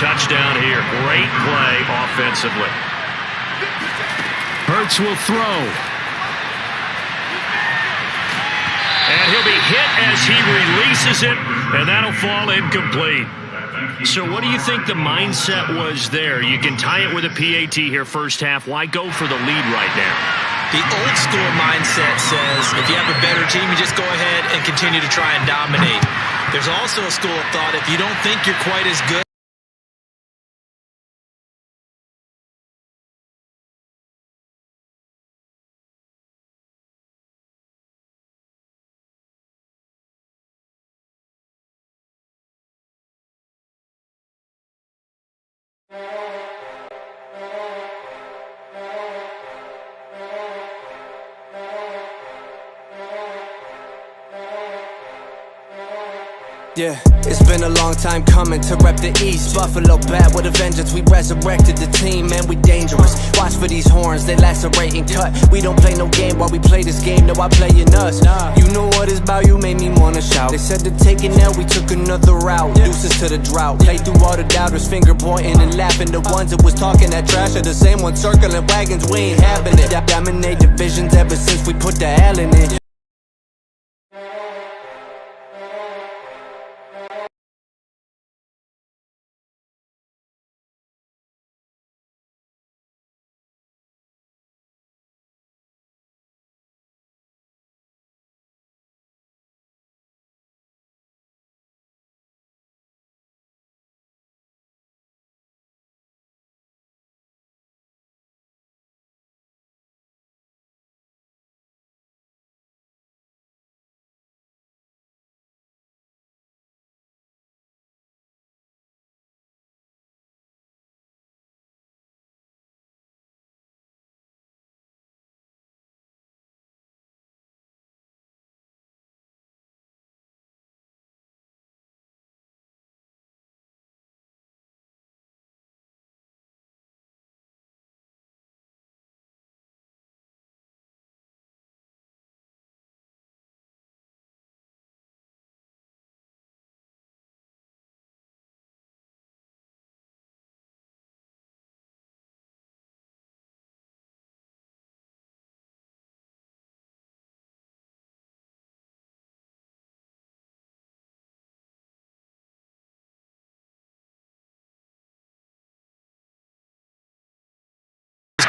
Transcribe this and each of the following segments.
touchdown here. Great play offensively. Hurts will throw. And he'll be hit as he releases it, and that'll fall incomplete. So what do you think the mindset was there? You can tie it with a PAT here first half. Why go for the lead right now? The old school mindset says if you have a better team, you just go ahead and continue to try and dominate. There's also a school of thought, if you don't think you're quite as good, yeah, it's been a long time coming to rep the East. Buffalo bad with a vengeance, we resurrected the team, man, we dangerous. Watch for these horns, they lacerate and cut. We don't play no game while we play this game, no, I playing us. You know what it's about, you made me wanna shout. They said to take it now, we took another route. Deuces to the drought, play through all the doubters, finger pointing and laughing. The ones that was talking that trash are the same ones circling wagons, we ain't having it. Dominate divisions ever since we put the L in it.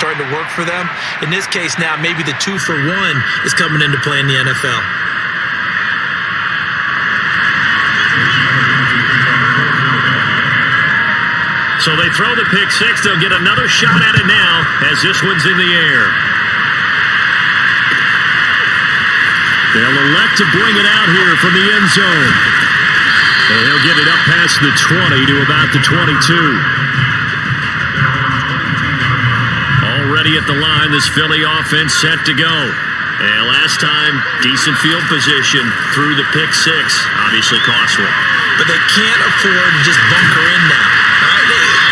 starting to work for them. In this case now, maybe the 2-for-1 is coming into play in the NFL. So they throw the pick six. They'll get another shot at it now as this one's in the air. They'll elect to bring it out here from the end zone. And he'll get it up past the 20 to about the 22. Already at the line, this Philly offense set to go. And last time, decent field position through the pick six. Obviously costly. But they can't afford to just bunker in now.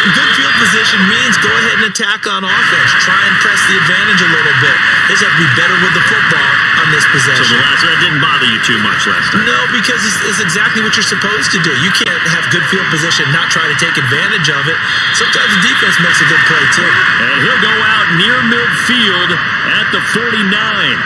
Good field position means go ahead and attack on offense. Try and press the advantage a little bit. They just have to be better with the football on this possession. So that didn't bother you too much last time? No, because it's exactly what you're supposed to do. You can't have good field position, not try to take advantage of it. Sometimes the defense makes a good play too. And he'll go out near midfield at the 49.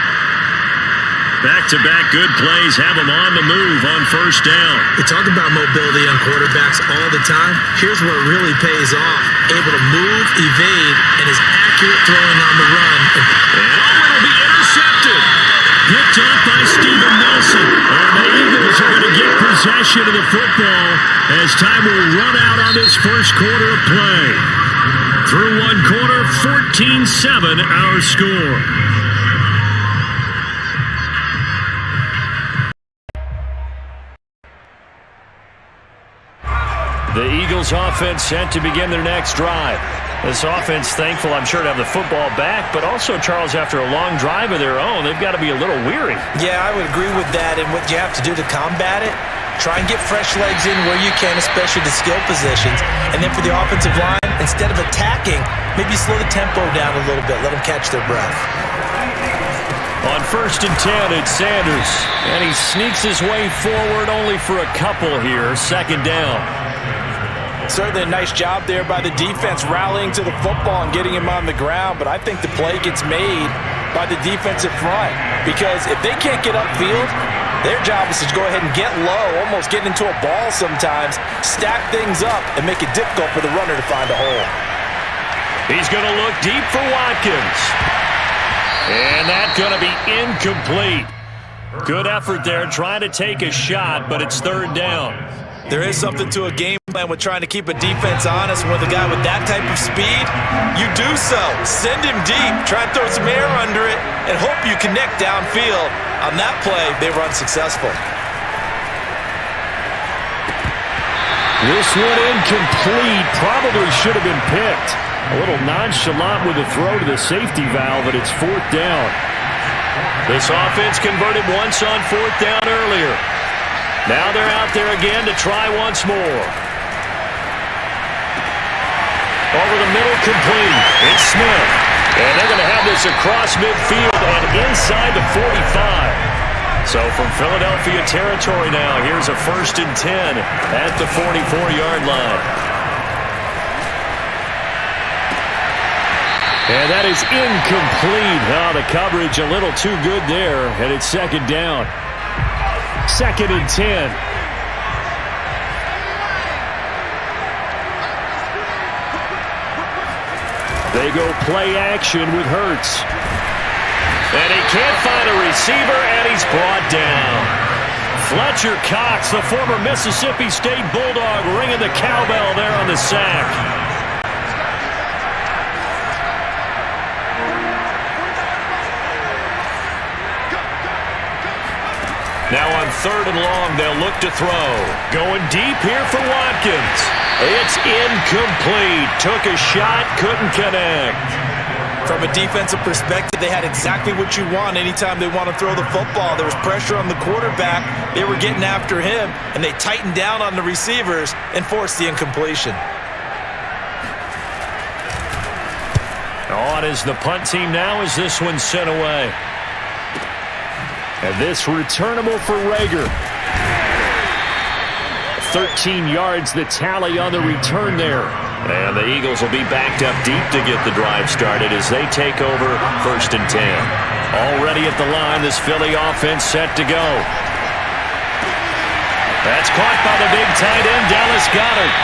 Back-to-back good plays have him on the move on first down. We talk about mobility on quarterbacks all the time. Here's where it really pays off. Able to move, evade, and is accurate throwing on the run. And it'll be intercepted. Picked up by Steven Nelson. And the Eagles are going to get possession of the football as time will run out on this first quarter of play. Through one quarter, 14-7 our score. The Eagles offense set to begin their next drive. This offense thankful, I'm sure, to have the football back, but also, Charles, after a long drive of their own, they've got to be a little weary. Yeah, I would agree with that, and what you have to do to combat it, try and get fresh legs in where you can, especially the skill positions, and then for the offensive line, instead of attacking, maybe slow the tempo down a little bit, let them catch their breath. On 1st and 10, it's Sanders, and he sneaks his way forward only for a couple here, second down. Certainly a nice job there by the defense rallying to the football and getting him on the ground, but I think the play gets made by the defensive front because if they can't get upfield, their job is to go ahead and get low, almost get into a ball sometimes, stack things up, and make it difficult for the runner to find a hole. He's going to look deep for Watkins. And that's going to be incomplete. Good effort there trying to take a shot, but it's third down. There is something to a game plan with trying to keep a defense honest. With a guy with that type of speed, you do so. Send him deep, try and throw some air under it, and hope you connect downfield. On that play, they were unsuccessful. This one incomplete. Probably should have been picked. A little nonchalant with a throw to the safety valve, but it's fourth down. This offense converted once on fourth down earlier. Now they're out there again to try once more. Over the middle, complete. It's Smith. And they're going to have this across midfield and inside the 45. So from Philadelphia territory now, here's a 1st and 10 at the 44-yard line. And that is incomplete. Oh, the coverage a little too good there, and it's second down. 2nd and 10. They go play action with Hurts. And he can't find a receiver, and he's brought down. Fletcher Cox, the former Mississippi State Bulldog, ringing the cowbell there on the sack. Now on 3rd and long, they'll look to throw. Going deep here for Watkins. It's incomplete. Took a shot, couldn't connect. From a defensive perspective, they had exactly what you want anytime they want to throw the football. There was pressure on the quarterback. They were getting after him, and they tightened down on the receivers and forced the incompletion. On is the punt team now as this one's sent away. And this returnable for Rager. 13 yards the tally on the return there. And the Eagles will be backed up deep to get the drive started as they take over 1st and 10. Already at the line, this Philly offense set to go. That's caught by the big tight end, Dallas Goedert.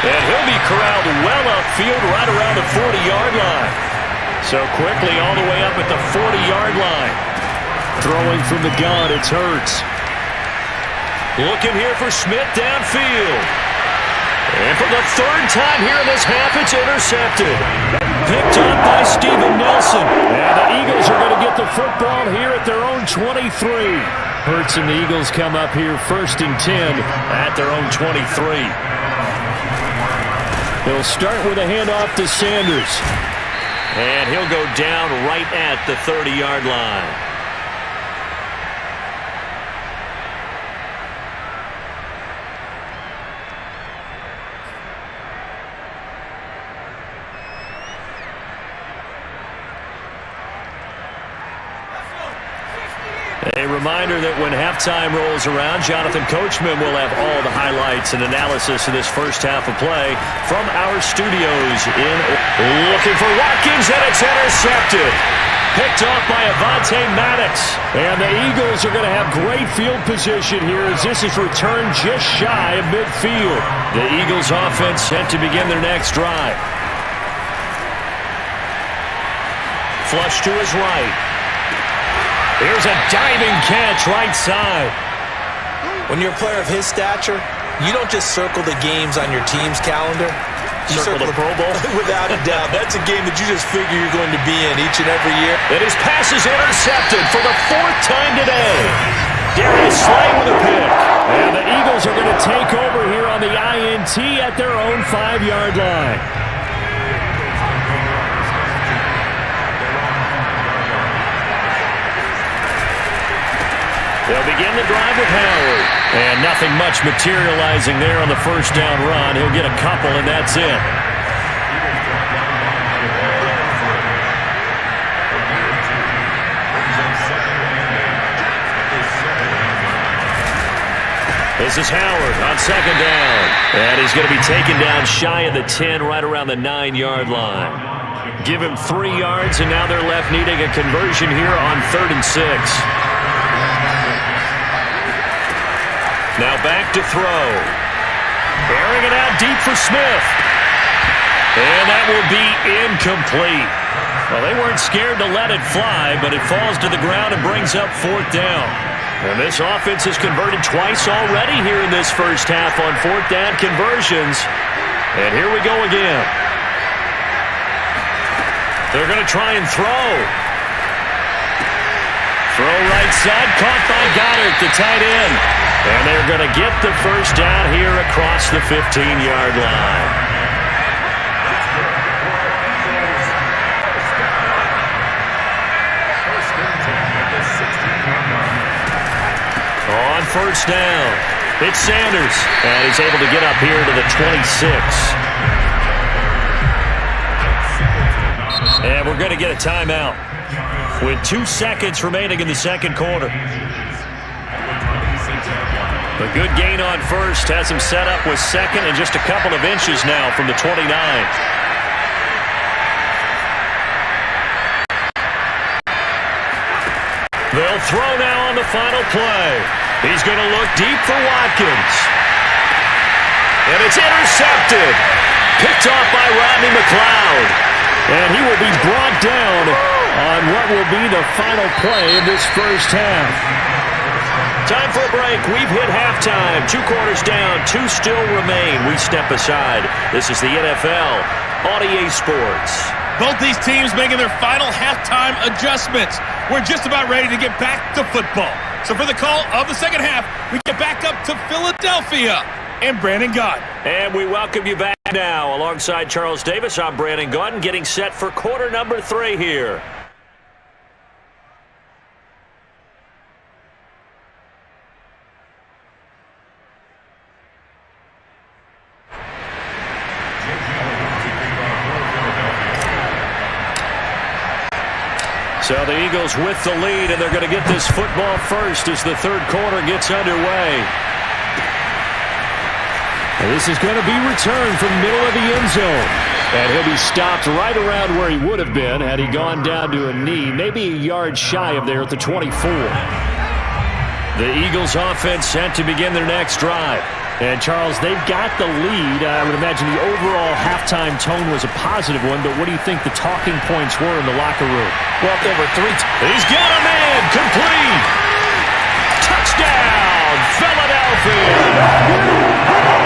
And he'll be corralled well upfield right around the 40-yard line. So quickly all the way up at the 40-yard line. Throwing from the gun, it's Hurts. Looking here for Smith downfield. And for the 3rd time here in this half, it's intercepted. Picked up by Steven Nelson. And the Eagles are going to get the football here at their own 23. Hurts and the Eagles come up here 1st and 10 at their own 23. They'll start with a handoff to Sanders. And he'll go down right at the 30-yard line. A reminder that when halftime rolls around, Jonathan Coachman will have all the highlights and analysis of this first half of play from our studios in. Looking for Watkins, and it's intercepted. Picked off by Avonte Maddox. And the Eagles are going to have great field position here as this is returned just shy of midfield. The Eagles offense set to begin their next drive. Flush to his right. Here's a diving catch right side. When you're a player of his stature, you don't just circle the games on your team's calendar. You circle the Pro Bowl? Without a doubt. That's a game that you just figure you're going to be in each and every year. And his pass is intercepted for the 4th time today. Darius Slay with a pick. And the Eagles are going to take over here on the INT at their own 5-yard line. They'll begin the drive with Howard. And nothing much materializing there on the first down run. He'll get a couple, and that's it. This is Howard on second down. And he's going to be taken down shy of the 10, right around the 9-yard line. Give him 3 yards, and now they're left needing a conversion here on 3rd and 6. Now back to throw. Airing it out deep for Smith. And that will be incomplete. Well, they weren't scared to let it fly, but it falls to the ground and brings up 4th down. And this offense has converted twice already here in this first half on 4th down conversions. And here we go again. They're going to try and throw. Throw right side, caught by Goddard, the tight end. And they're going to get the first down here across the 15-yard line. On first down, it's Sanders, and he's able to get up here to the 26. And we're going to get a timeout with 2 seconds remaining in the second quarter. A good gain on first has him set up with second and just a couple of inches now from the 29. They'll throw now on the final play. He's going to look deep for Watkins. And it's intercepted. Picked off by Rodney McLeod. And he will be brought down on what will be the final play of this first half. Time for a break. We've hit halftime. 2 quarters down. 2 still remain. We step aside. This is the NFL on EA Sports. Both these teams making their final halftime adjustments. We're just about ready to get back to football. So for the call of the second half, we get back up to Philadelphia and Brandon Gott. And we welcome you back now. Alongside Charles Davis, I'm Brandon Gott, getting set for quarter number 3 here. So the Eagles with the lead, and they're going to get this football first as the third quarter gets underway. And this is going to be returned from the middle of the end zone. And he'll be stopped right around where he would have been had he gone down to a knee, maybe a yard shy of there at the 24. The Eagles offense set to begin their next drive. And, Charles, they've got the lead. I would imagine the overall halftime tone was a positive one, but what do you think the talking points were in the locker room? Well, there were 3. He's got a man. Complete. Touchdown, Philadelphia.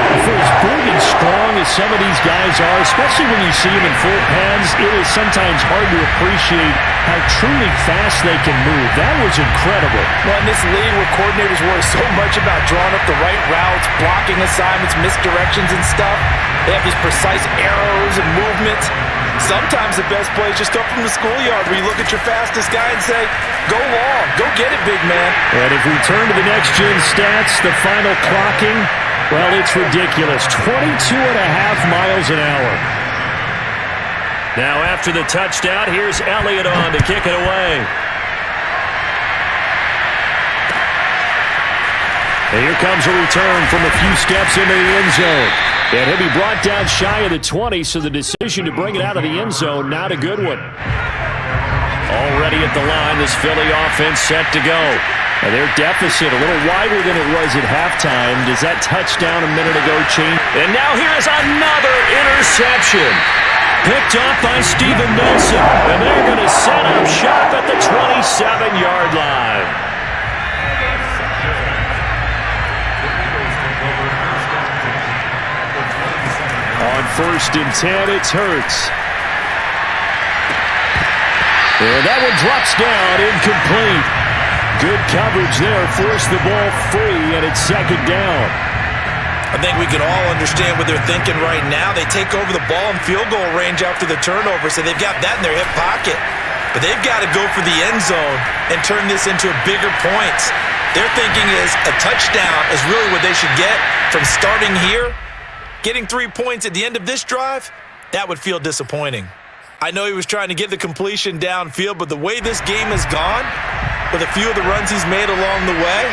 For as big and strong as some of these guys are, especially when you see them in full pads, it is sometimes hard to appreciate how truly fast they can move. That was incredible. Well, in this league where coordinators worry so much about drawing up the right routes, blocking assignments, misdirections and stuff, they have these precise arrows and movements. Sometimes the best plays just come from the schoolyard where you look at your fastest guy and say, go long, go get it, big man. And if we turn to the next-gen stats, the final clocking, well, it's ridiculous. 22.5 miles an hour. Now after the touchdown, here's Elliott on to kick it away. And here comes a return from a few steps into the end zone. And he'll be brought down shy of the 20, so the decision to bring it out of the end zone, not a good one. Already at the line, this Philly offense set to go. And their deficit a little wider than it was at halftime. Does that touchdown a minute ago change? And now here is another interception. Picked off by Steven Nelson. And they're going to set up shop at the 27-yard line. On 1st and 10, it's Hurts. And that one drops down, incomplete. Good coverage there, forced the ball free, and it's second down. I think we can all understand what they're thinking right now. They take over the ball in field goal range after the turnover, so they've got that in their hip pocket. But they've got to go for the end zone and turn this into bigger points. Their thinking is a touchdown is really what they should get from starting here. Getting 3 points at the end of this drive, that would feel disappointing. I know he was trying to get the completion downfield, but the way this game has gone, with a few of the runs he's made along the way,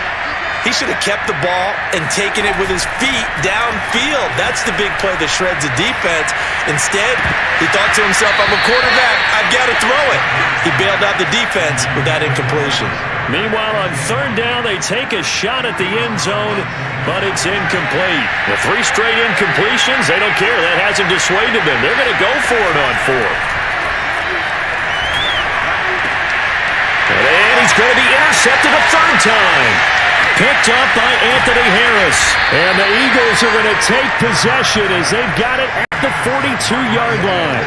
He should have kept the ball and taken it with his feet downfield. That's the big play that shreds the defense. Instead, he thought to himself, I'm a quarterback, I've got to throw it. He bailed out the defense with that incompletion. Meanwhile, on third down, they take a shot at the end zone, but it's incomplete. The 3 straight incompletions, they don't care. That hasn't dissuaded them. They're going to go for it on 4th. And he's going to be intercepted a third time. Picked up by Anthony Harris. And the Eagles are going to take possession as they've got it at the 42-yard line.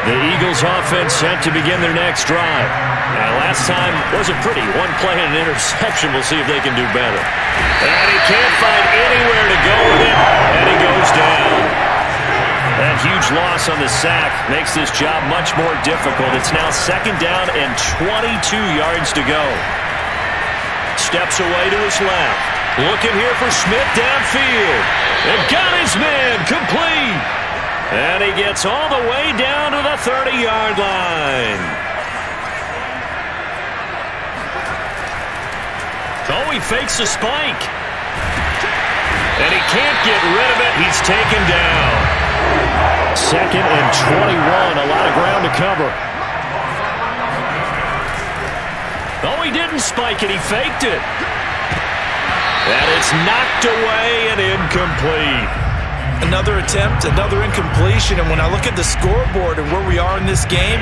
The Eagles offense set to begin their next drive. Now, last time wasn't pretty. One play and an interception. We'll see if they can do better. And he can't find anywhere to go with it. And he goes down. That huge loss on the sack makes this job much more difficult. It's now 2nd down and 22 yards to go. Steps away to his left. Looking here for Smith downfield. And got his man complete. And he gets all the way down to the 30-yard line. Oh, he fakes a spike. And he can't get rid of it. He's taken down. 2nd and 21. A lot of ground to cover. Oh, he didn't spike it. He faked it. And it's knocked away and incomplete. Another attempt, another incompletion. And when I look at the scoreboard and where we are in this game,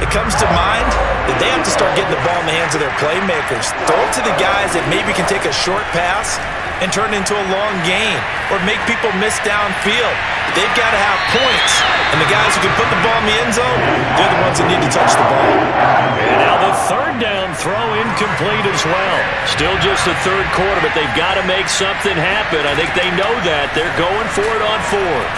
it comes to mind that they have to start getting the ball in the hands of their playmakers. Throw it to the guys that maybe can take a short pass and turn it into a long gain or make people miss downfield. They've got to have points. And the guys who can put the ball in the end zone, they're the ones that need to touch the ball. And now the third down throw incomplete as well. Still just the third quarter, but they've got to make something happen. I think they know that. They're going for it on 4th.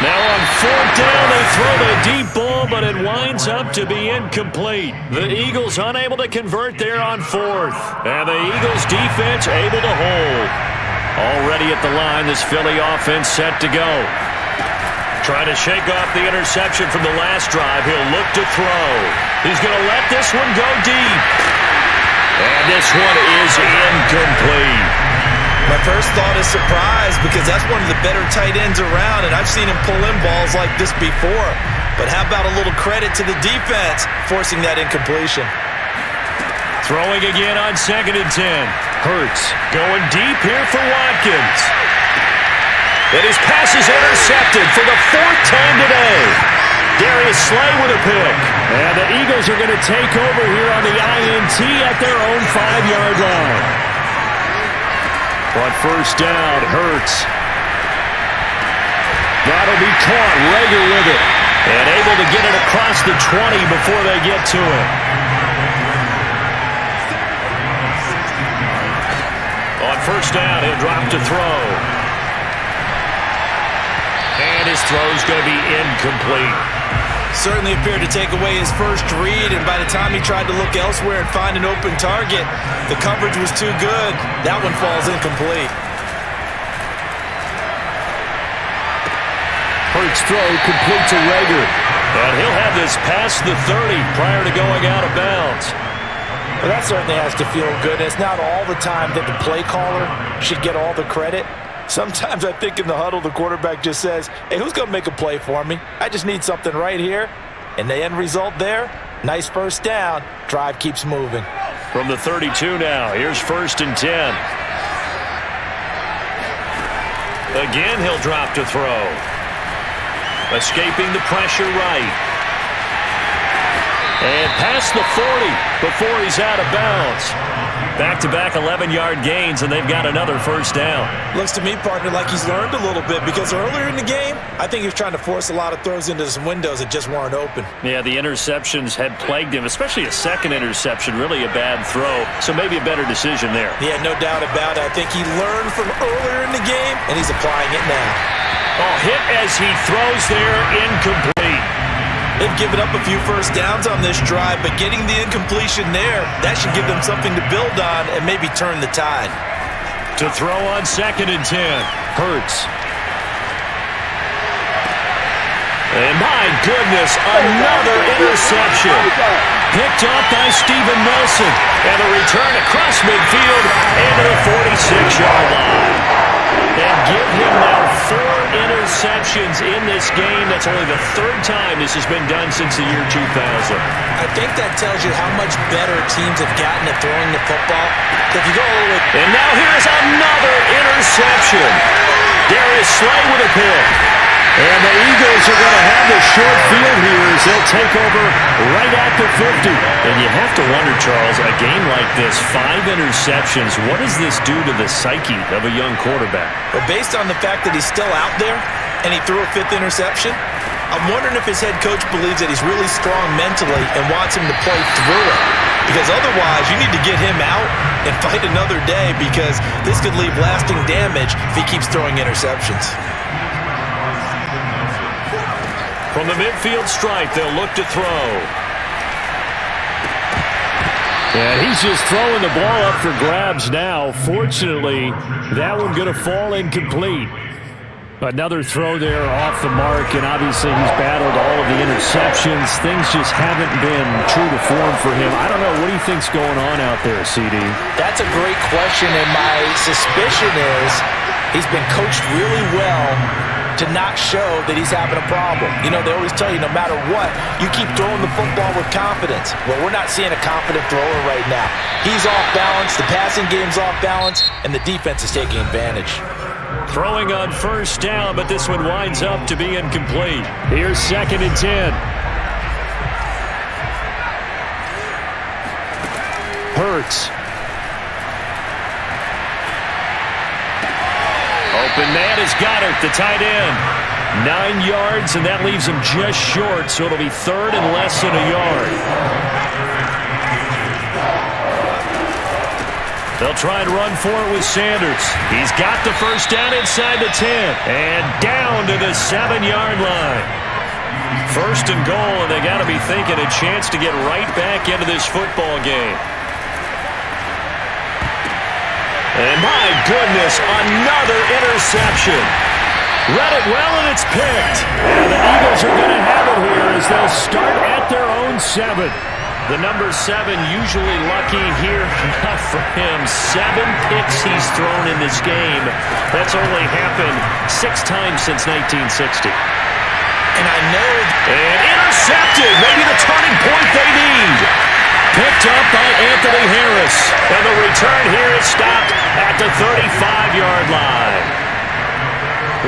Now on 4th down, they throw the deep ball, but it winds up to be incomplete. The Eagles unable to convert there on 4th. And the Eagles defense able to hold. Already at the line, this Philly offense set to go. Trying to shake off the interception from the last drive. He'll look to throw. He's going to let this one go deep. And this one is incomplete. My first thought is surprise because that's one of the better tight ends around, and I've seen him pull in balls like this before. But how about a little credit to the defense forcing that incompletion? Throwing again on 2nd and 10. Hurts going deep here for Watkins. And his pass is intercepted for the 4th time today. Darius Slay with a pick. And the Eagles are going to take over here on the INT at their own 5-yard line. On 1st down, Hurts. That'll be caught. Rager with it. And able to get it across the 20 before they get to it. On 1st down, he'll drop to throw. And his throw's going to be incomplete. Certainly appeared to take away his first read, and by the time he tried to look elsewhere and find an open target, the coverage was too good. That one falls incomplete. Hurts throw complete to Rager. And he'll have this past the 30 prior to going out of bounds. Well, that certainly has to feel good. It's not all the time that the play caller should get all the credit. Sometimes I think in the huddle, the quarterback just says, hey, who's going to make a play for me? I just need something right here. And the end result there, nice 1st down. Drive keeps moving. From the 32 now, here's 1st and 10. Again, he'll drop to throw. Escaping the pressure right. And past the 40 before he's out of bounds. Back-to-back 11-yard gains, and they've got another 1st down. Looks to me, partner, like he's learned a little bit because earlier in the game, I think he was trying to force a lot of throws into some windows that just weren't open. Yeah, the interceptions had plagued him, especially a second interception, really a bad throw, so maybe a better decision there. Yeah, no doubt about it. I think he learned from earlier in the game, and he's applying it now. Oh, hit as he throws there, incomplete. They've given up a few 1st downs on this drive, but getting the incompletion there, that should give them something to build on and maybe turn the tide. To throw on 2nd and 10, Hurts. And my goodness, another interception. Picked up by Steven Nelson. And the return across midfield into the 46-yard line. And give him now 4 interceptions in this game. That's only the 3rd time this has been done since the year 2000. I think that tells you how much better teams have gotten at throwing the football. If you go all the way... And now here's another interception. Darius Slay with a pick. And the Eagles are going to have the short field here as they'll take over right at the 50. And you have to wonder, Charles, a game like this, 5 interceptions, what does this do to the psyche of a young quarterback? But based on the fact that he's still out there and he threw a 5th interception, I'm wondering if his head coach believes that he's really strong mentally and wants him to play through it. Because otherwise, you need to get him out and fight another day because this could leave lasting damage if he keeps throwing interceptions. From the midfield stripe, they'll look to throw. And he's just throwing the ball up for grabs now. Fortunately, that one going to fall incomplete. Another throw there off the mark, and obviously he's battled all of the interceptions. Things just haven't been true to form for him. I don't know. What do you think's going on out there, CD? That's a great question, and my suspicion is he's been coached really well to not show that he's having a problem. You know, they always tell you no matter what, you keep throwing the football with confidence. Well, we're not seeing a confident thrower right now. He's off balance, the passing game's off balance, and the defense is taking advantage. Throwing on 1st down, but this one winds up to be incomplete. Here's 2nd and 10. Hurts. Open man has got it, the tight end. 9 yards, and that leaves him just short, so it'll be 3rd and less than a yard. They'll try and run for it with Sanders. He's got the 1st down inside the 10, and down to the 7-yard line. 1st and goal, and they got to be thinking a chance to get right back into this football game. And my goodness, another interception. Read it well, and it's picked. And the Eagles are going to have it here as they'll start at their own 7. The number 7 usually lucky here. Not for him. 7 picks he's thrown in this game. That's only happened 6 times since 1960. And I know... And intercepted. Maybe the turning point they need. Picked up by Anthony Harris. And the return here is stopped at the 35-yard line.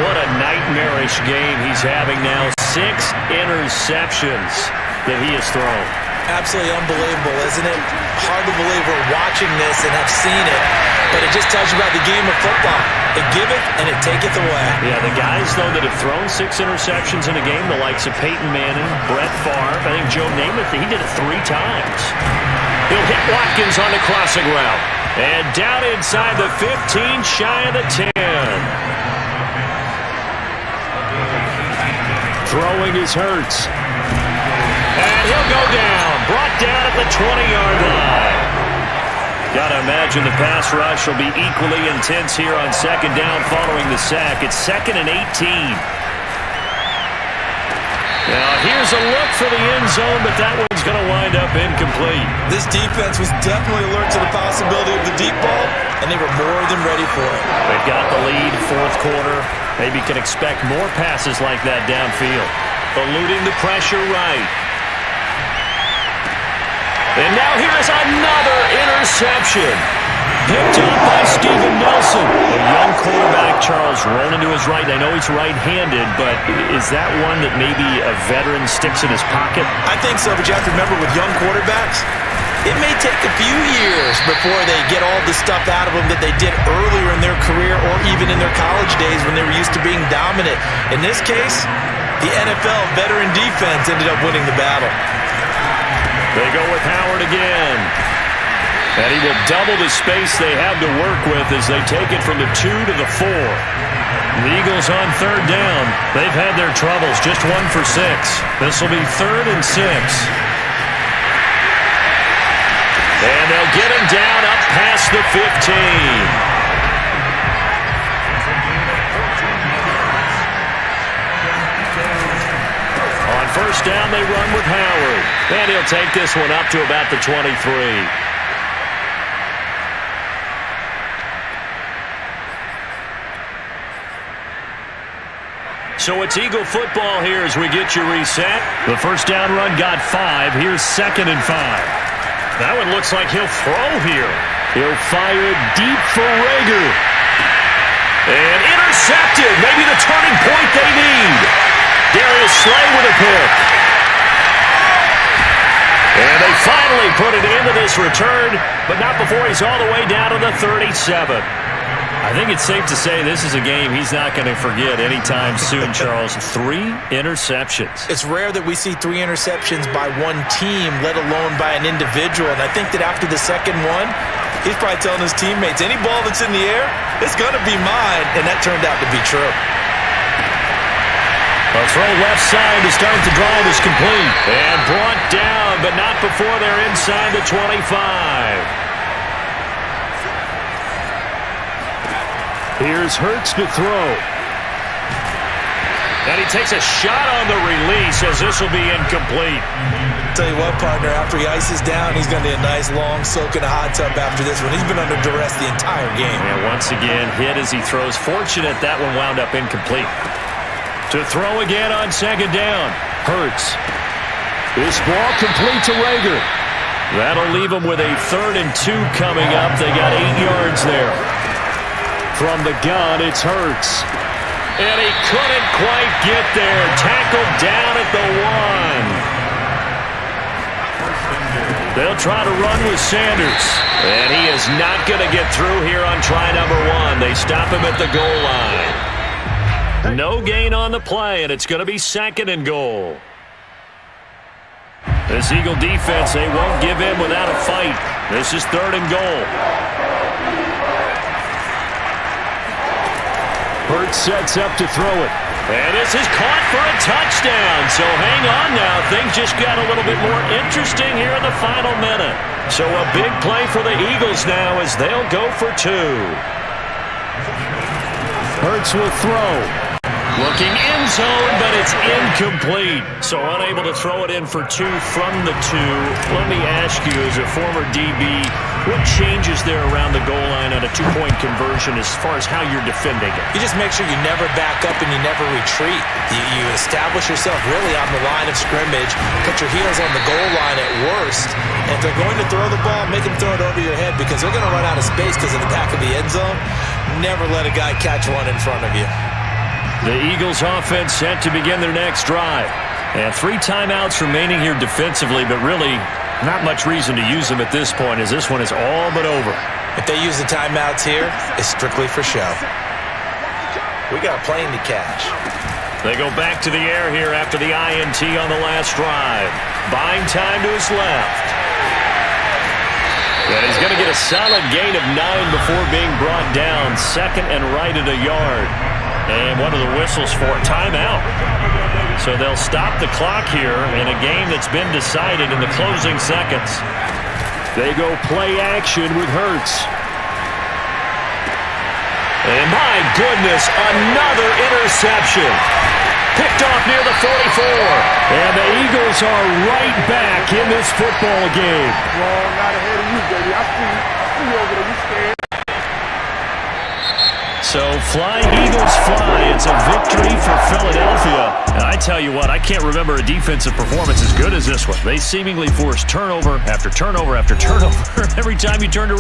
What a nightmarish game he's having now. 6 interceptions that he has thrown. Absolutely unbelievable, isn't it? Hard to believe we're watching this and have seen it, but it just tells you about the game of football. It giveth and it taketh away. Yeah, the guys, though, that have thrown 6 interceptions in a game, the likes of Peyton Manning, Brett Favre, I think Joe Namath, he did it 3 times. He'll hit Watkins on the crossing route. And down inside the 15, shy of the 10. Throwing is Hurts. And he'll go down. Brought down at the 20-yard line. Got to imagine the pass rush will be equally intense here on 2nd down following the sack. It's 2nd and 18. Now here's a look for the end zone, but that one's going to wind up incomplete. This defense was definitely alert to the possibility of the deep ball, and they were more than ready for it. They've got the lead, 4th quarter. Maybe can expect more passes like that downfield. Eluding the pressure right. And now here's another interception. Picked up by Steven Nelson. A young quarterback, Charles, rolling to his right. I know he's right-handed, but is that one that maybe a veteran sticks in his pocket? I think so, but you have to remember with young quarterbacks, it may take a few years before they get all the stuff out of them that they did earlier in their career or even in their college days when they were used to being dominant. In this case, the NFL veteran defense ended up winning the battle. They go with Howard again. And he will double the space they have to work with as they take it from the 2 to the 4. The Eagles on 3rd down. They've had their troubles, just 1 for 6. This will be 3rd and 6. And they'll get him down up past the 15. first down, they run with Howard. And he'll take this one up to about the 23. So it's Eagle football here as we get you reset. The first down run got 5. Here's 2nd and 5. That one looks like he'll throw here. He'll fire deep for Rager. And intercepted. Maybe the turning point they need. Darius Slay with a pick. And they finally put it into this return, but not before he's all the way down to the 37. I think it's safe to say this is a game he's not going to forget anytime soon, Charles. 3 interceptions. It's rare that we see 3 interceptions by one team, let alone by an individual. And I think that after the second one, he's probably telling his teammates, any ball that's in the air, it's going to be mine. And that turned out to be true. A throw left side to start the drive is complete. And brought down, but not before they're inside the 25. Here's Hurts to throw. And he takes a shot on the release as this will be incomplete. Tell you what, partner, after he ices down, he's going to need a nice long soak in a hot tub after this one. He's been under duress the entire game. And once again, hit as he throws. Fortunate that one wound up incomplete. To throw again on 2nd down. Hurts. This ball complete to Rager. That'll leave him with a 3rd and 2 coming up. They got 8 yards there. From the gun, it's Hurts. And he couldn't quite get there. Tackled down at the 1. They'll try to run with Sanders. And he is not going to get through here on try number 1. They stop him at the goal line. No gain on the play, and it's going to be 2nd and goal. This Eagle defense, they won't give in without a fight. This is 3rd and goal. Hurts sets up to throw it. And this is caught for a touchdown. So hang on now. Things just got a little bit more interesting here in the final minute. So a big play for the Eagles now as they'll go for 2. Hurts will throw. Looking in zone, but it's incomplete. So unable to throw it in for 2 from the 2. Let me ask you, as a former DB, what changes there around the goal line on a 2-point conversion as far as how you're defending it? You just make sure you never back up and you never retreat. You establish yourself really on the line of scrimmage, put your heels on the goal line at worst, and if they're going to throw the ball, make them throw it over your head because they're going to run out of space because of the back of the end zone. Never let a guy catch one in front of you. The Eagles offense set to begin their next drive. And 3 timeouts remaining here defensively, but really not much reason to use them at this point as this one is all but over. If they use the timeouts here, it's strictly for show. We got a plane to catch. They go back to the air here after the INT on the last drive. Buying time to his left. And he's going to get a solid gain of 9 before being brought down. 2nd and right at a yard. And what are the whistles for? Timeout. So they'll stop the clock here in a game that's been decided in the closing seconds. They go play action with Hurts. And my goodness, another interception. Picked off near the 44. And the Eagles are right back in this football game. Well, not ahead of you, baby. I see you over there. You scared. So fly, Eagles fly. It's a victory for Philadelphia. And I tell you what, I can't remember a defensive performance as good as this one. They seemingly forced turnover after turnover after turnover. Every time you turned around.